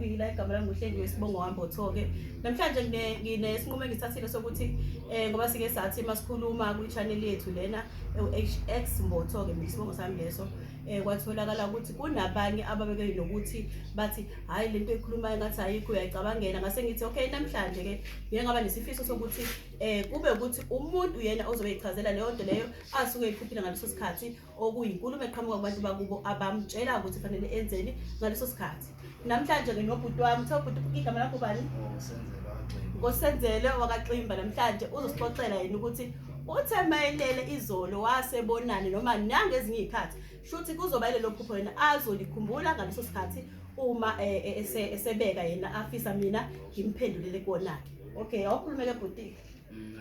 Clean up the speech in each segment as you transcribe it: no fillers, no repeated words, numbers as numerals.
Ngiyaphila igama lami nguHlengiwe Sibongo Wambotho-ke. Namhlanje nginesinqumo engithathile sokuthi ngoba sike sathi masikhuluma kwi-channel yethu lena X Mbotho-ke mina isibongo sami leso kwatholakala ukuthi kunabanye ababeke nokuthi bathi hayi lento ekhulumayo ngathi ayikho uyayicabangela. Ngase ngithi okay namhlanje-ke ngeke ngaba nesifiso sokuthi kube ukuthi umuntu yena ozobe eyichazela leyo nto leyo asuke eyiphuphile ngaleso sikhathi okuyinkulumo eqhamuka kubantu bakubo abamtshela ukuthi fanele enzeni ngaleso sikhathi. Namhlanje nginobhuti wami, uthe igama lakho bani? Ngosenzele wakaXimba. Namhlanje uzosixoxela yena ukuthi uthe mayelele izolo wasebonani noma nangezinye izikhathi shuthi kuzoba lelo phupho yena azolikhumbula ngaleso sikhathi uma esebeka yena afisa mina ngimphendulele kuona-ke. Okay, awukhulumeke bhuti.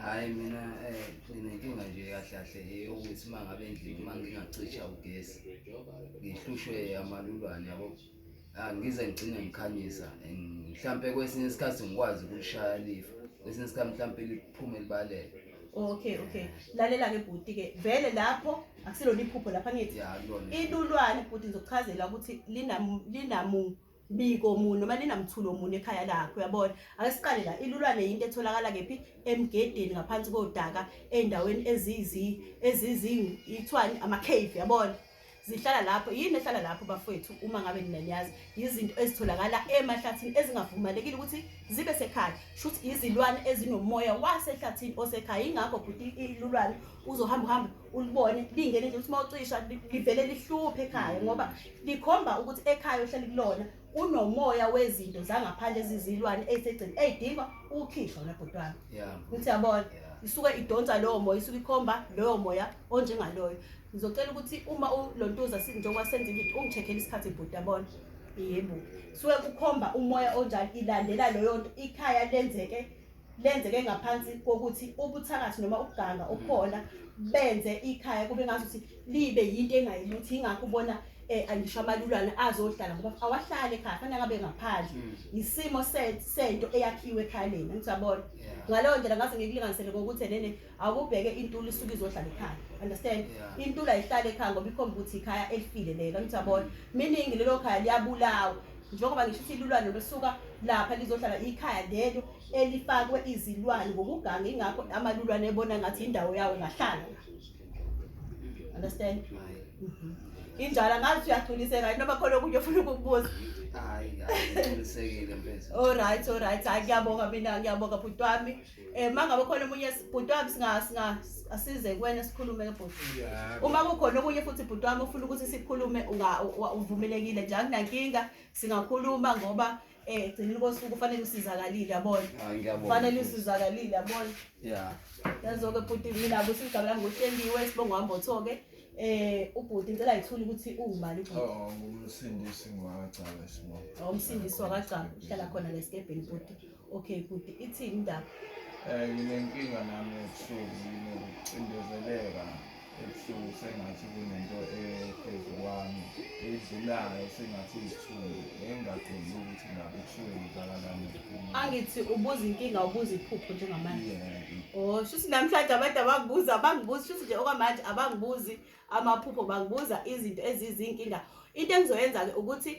Hayi mina nginenkinga nje kahle ukuthi mangabe endlini mangingacisha ugesi ngihlushwe amalulwane yabo. Ngize ngicine ngikhanyisa mhlambe kwesinye isikhathi ngikwazi ukulishaya lifa, kwesinye isikhathi mhlambe liphume libaleke. Okay. Lalela-ke bhuti-ke vele lapho akusilo liphupho lapha ngithi ilulwane bhuti ngizokuchazela ukuthi linamubiko muni noma linamthulo muni ekhaya lakho, uyabona. Ake siqale la. Ilulwane yinto etholakala kephi emgedeni ngaphansi kodaka endaweni ezizithwani ama-cave, yabona. Zihlala lapho. Yini ehlala lapho bafowethu uma ngabe ninanyazi? Izinto ezitholakala emahlathini ezingavumelekile ukuthi zibe sekhaya. Shuthi izilwane ezinomoya wasehlathini osekhaya. Ingakho bhuti ilulwane uzohamba ulibone lingene nje ukuthi mawucisha livele lihluphe ekhaya ngoba likhomba ukuthi ekhaya ohleli kulona unomoya wezinto zangaphandle ezizilwane ezisegcini eyidinga ukukhishwa na bhuti wami. Uthi yabona isuke idonsa lowo moya, isuke ikhomba loyo moya onjengaloyo. Ngizocela ukuthi uma lontuza njengoba senza into ungicheckele isikhathi bhuti, yabona. Yebo, suke kukhomba umoya onjalo ilandela leyo nto ikhaya lenzeke ngaphansi kokuthi ubuthakathi noma uganga okhona benze ikhaya kube ngazuthi libe yinto engayiluthi. Ingakho ubona angisho amalulwane azohlala ngoba awahlale ekhaya fanele ngabe ngaphandle. Isimo sento eyakhiwe ekhaya lena, ngiyabona. Ngaleyo ndlela ngaze ngikulinganisele ngokuthi nene akubheke intuli isuke izohlala ekhaya, understand? Intuli ayihlala ekhaya ngoba ikhomba ukuthi ikhaya elifile lelo, ngiyabona. Meaning lelo khaya liyabulawa njengoba ngisho ukuthi ilulwane besuka lapha lizohlala ikhaya lelo elifakwe izilwane ngokuganga. Ingakho amalulwane ebona ngathi indawo yawo ngahlala, understand? Injala ngathi uyathuliseka noma khona okunye ufuna ukukubuza. Hayi ngithulisekile mfethu. Alright. Hayi ngiyabonga mina, ngiyabonga bhuti wami. Mangabe khona omunye bhuti wami asize kuwena sikhulume ke bhuti. Uma kukhona omunye futhi bhuti wami ufuna ukuthi sikhulume uvumelekile nje, akunankinga singakhuluma ngoba egcineni kosuku kufanele usizakalile, yabona. Kufanele usizakalile, yabona. Yazo-ke bhuti mina igama lami nguHlengiwe Sibongo Wambotho-ke. Ubhuti ngicela ngithule ukuthi ungubani bhuti? Umsindisi ngwakagcaba Sibongo. Umsindisi wakagcaba uhlala khona ngesikebheni bhuti. Okay bhuti, ithini indaba? Nginenkinga nami ebusuku, nginokucindezeleka ebusuku, sengathi kunento phezu kwami edlulayo, sengathi isithunzi engingaqondi ukuthi ngabe kusuke kuzakalani. Angithi ubuza inkinga ubuza iphupho njengamanje. Shuthi namhlanje abantu abangibuzi shuthi nje okwamanje abangibuzi amaphupho, bangibuza izinto ezizinkinga. Into engizoyenza-ke ukuthi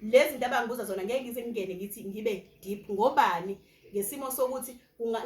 lezi zinto abangibuza zona ngeke ngize ngingene ngithi ngibe deep ngobani ngesimo sokuthi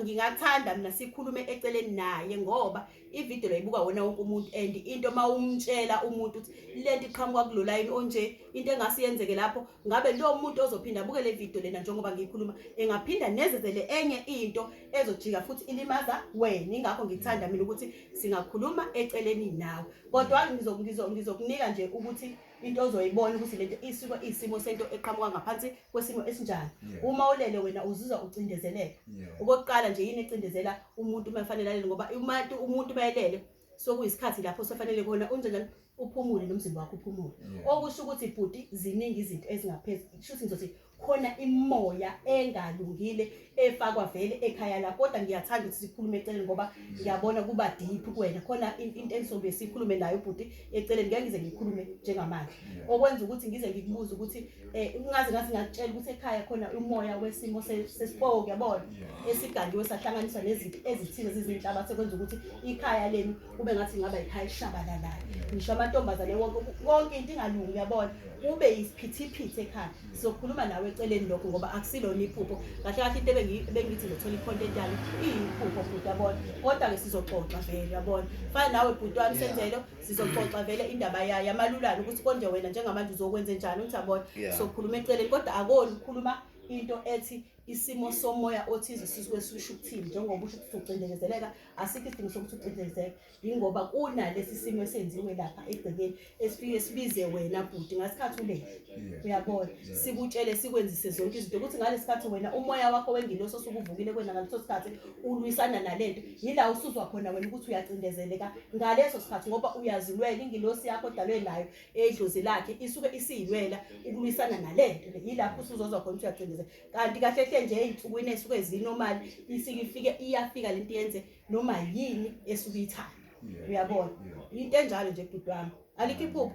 ngingathanda mina sikhulume eceleni naye ngoba ivideo layibuka wona wonke umuntu and into mawumtshela umuntu ukuthi lento iqhamuka kulo line onje into engase yenzeke lapho ngabe lo muntu ozophinda abuke le video lena njengoba ngiyikhuluma engaphinda nezezele enye into ezojika futhi ilimaza wena. Ingakho ngithanda mina ukuthi singakhuluma eceleni nawe, kodwa ngizokunika nje ukuthi into ozoyibona ukuthi lento isuke isimo sento eqhamuka ngaphansi kwesimo esinjani. Uma ulele wena uzizwa ucindezeleka. Okokuqala nje yini ecindezela umuntu uma efanele alele ngoba umuntu bayelele sokuyisikhathi lapho sofanele kona unjani uphumule nomzimba wakho uphumule. Okusho ukuthi bhuti ziningi izinto ezingaphezulu. Shuthi ngizothi khona imoya engalungile efakwa vele ekhaya la, kodwa ngiyathanda ukuthi sikhulume eceleni ngoba ngiyabona kuba deep kuwena. Khona into engizobe sikhulume nayo bhuti eceleni, ngeke ngize ngikhulume njengamanje. Okwenza ukuthi ngize ngikubuza ukuthi ngaze ngakutshela ukuthi ekhaya khona umoya wesimo sespoke, yabona, esigandiwe sahlanganiswa nezinto ezithile zizinhlaba sekwenza ukuthi ikhaya lenu kube ngathi ngaba ikhaya eshabalalayo. Ngisho amantombazane wonke into ingalungi, yabona. ube yisiphithiphithi ekhaya sizokhuluma nawe eceleni lokho ngoba akusilona iphupho kahle kahle into ebengithi ngizothola i-content yami iyiphupho futhi yabona kodwa-ke sizoxoxa vele yabona fana nawe bhuti wami Senzelo sizoxoxa vele indaba yayo amalulane ukuthi konje wena njengamanje uzokwenze njani ukuthi yabona sokhuluma eceleni kodwa akoni ukukhuluma into ethi isimo somoya othize sisuke sisho ukuthini njengoba usho ukuthi ucindezeleka asikho isidingo sokuthi ucindezeleke ingoba kunalesi simo esenziwe lapha egcekeni esifike sibize wena bhuti ngasikhathi ulele uyabona sikutshele sikwenzise zonke izinto ukuthi ngalesikhathi wena umoya wakho wengilosi osuke uvukile kwena ngaleso sikhathi ulwisana nalento yila usuzwa khona wena ukuthi uyacindezeleka ngaleso sikhathi ngoba uyazilwela ingilosi yakho odalwe nayo edlozi lakhe isuke isiyilwela ukulwisana nalento yilapho usuzozwa khona ukuthi uyacindezeleka kanti kahle nje ey'nsukwini esuke zinormal iyafika lento yenze noma yini esuke ithanda uyabona into enjalo nje bhuti wami alikho iphupho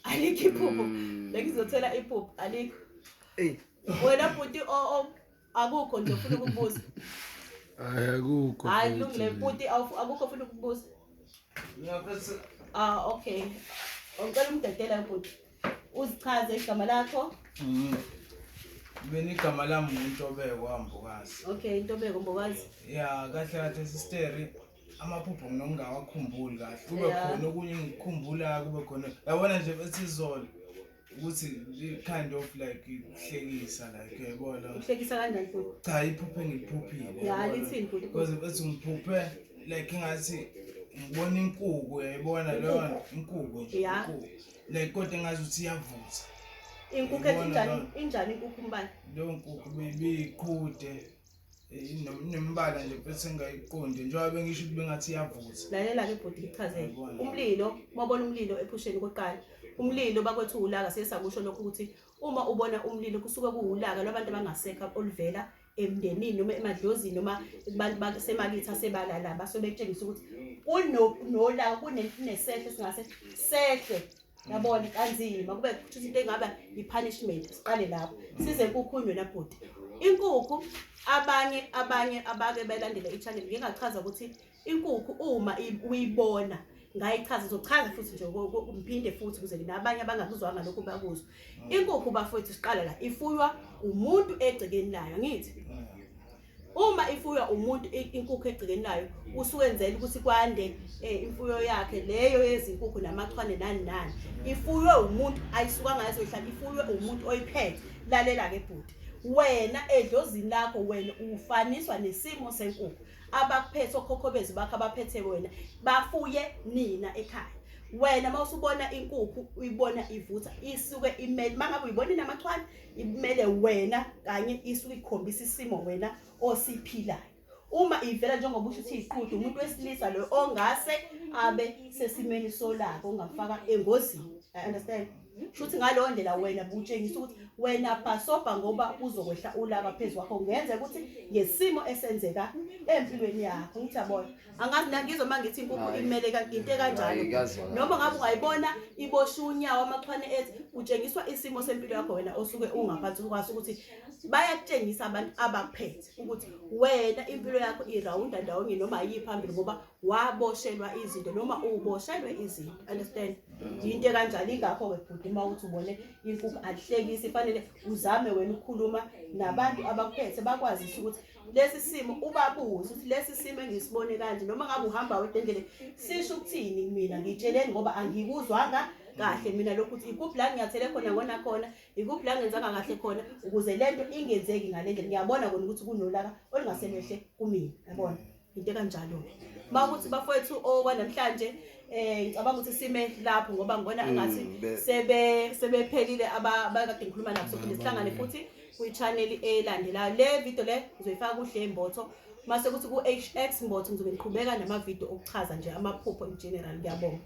alikho iphupho lengizothela iphupho alikho wena bhuti akukho nje ufuna ukubuza akukho hayi kulungile bhuti akukho ufuna ukubuza okay ngicela umdedela bhuti uzichaze igama lakho Beni igama lami uNtobeko Mbokazi. Okay, Intobeko Mbokazi. Yeah, kahle kahle sister amaphupho ngingawakhumbuli kahle. Kube khona okunye ngikhumbula kube khona. Yabona nje bethi izolo ukuthi kind of like ihlekisa like yabona. Uhlekisa kanjani futhi? Cha iphupho engiphuphile. Yeah, lithini futhi? Because bethi ngiphuphe like ngathi ngibona inkukhu yayibona leyo inkukhu nje. Like kodwa engazi ukuthi iyavutha. Inkukhu injani inkukhu mbala? Leyo nkukhu beyiqhude inembala nje bese ngayiqonde njengoba bengisho ukuthi bengathi iyavutha. Lalela ke bhuti ngichazele. Umlilo, mabona umlilo ephusheni koqala. Umlilo bakwethu ulaka sesakusho lokho ukuthi uma ubona umlilo kusuke kuwulaka labantu abangasekho oluvela emndenini noma emadlozini noma abantu basemakithi asebalala basobetshengisa ukuthi kunolaka kunesehlo singase sehle yabona kanzima kube futhi into engaba ipunishment siqale lapho size enkukhuni wena bhuti inkukhu abanye abake belandela ichannel ngingachaza ukuthi inkukhu uma uyibona ngayichaza zochaza futhi nje umphinde futhi kuze nabanye abangakuzwanga lokho bakuzwa inkukhu bafowethu siqala la ifuywa umuntu egcekeni layo ngithi uma ifuywa umuntu inkukhu egcekeni layo usuwenzela ukuthi kwande imfuyo yakhe leyo yezinkukhu namachwane nani ifuywe umuntu ayisuka ngayo ihlala ifuywe umuntu oyiphethe lalela ke bhuti wena edlozini lakho wena ufaniswa nesimo senkukhu abakuphethe okhokhobezi bakho abaphethe wena bafuye nina ekhaya wena mawusubona inkukhu uyibona ivutha isuke imele mangabe uyibona inamachwane imele wena kanye isuke ikhombisa isimo wena osiphilayo uma ivela njengoba usho ukuthi iqhude umuntu wesilisa lo ongase abe sesimeni solaka ongafaka engozini understand shuthi ngalowo ndlela wena butshengisa ukuthi wena bhasobha ngoba uzokwehla ulaka phezulu wakho ngenze ukuthi ngesimo esenzeka empilweni yakho ngiyabona angazi nangizwa mangithi inkukhu imele into kanjalo noma ngabe ungayibona ibosha unyawo amachwane ethi utshengiswa isimo sempilo yakho wena osuke ungaphansi ukwazi ukuthi bayakutshengisa abantu abakuphethe ukuthi wena impilo yakho irawunda ndawonye noma yiphambili ngoba waboshelwa izinto noma uboshelwe izinto understand into kanjalo ingakho ke bhuti uma uthi ubone inkukhu alihlekisi ifanele uzame wena ukukhuluma nabantu abakuphethe bakwazi ukuthi lesi simo ubabuze ukuthi lesi simo engisibone kanje noma ngabe uhamba wedendele sisho ukuthini mina ngitsheleni ngoba angikuzwanga kahle mina lokhu ukuthi ikuphi la ngiyathele khona ngona khona ikuphi la ngenzanga kahle khona ukuze lento ingenzeki ngalendlela ngiyabona kona ukuthi kunolaka olungasemehle kumina yabona into kanjalo mawukuthi bafowethu okwanamhlanje ngicabanga ukuthi sime lapho ngoba ngibona angathi sebephelile abakade ngikhuluma nabo sokuthi sihlangane futhi kwi-channel elandelayo le video le ngizoyifaka kuhle Mbotho mase kuthi ku-HX Mbotho ngizobe ngiqhubeka nama video okuchaza nje amaphupho in general ngiyabonga.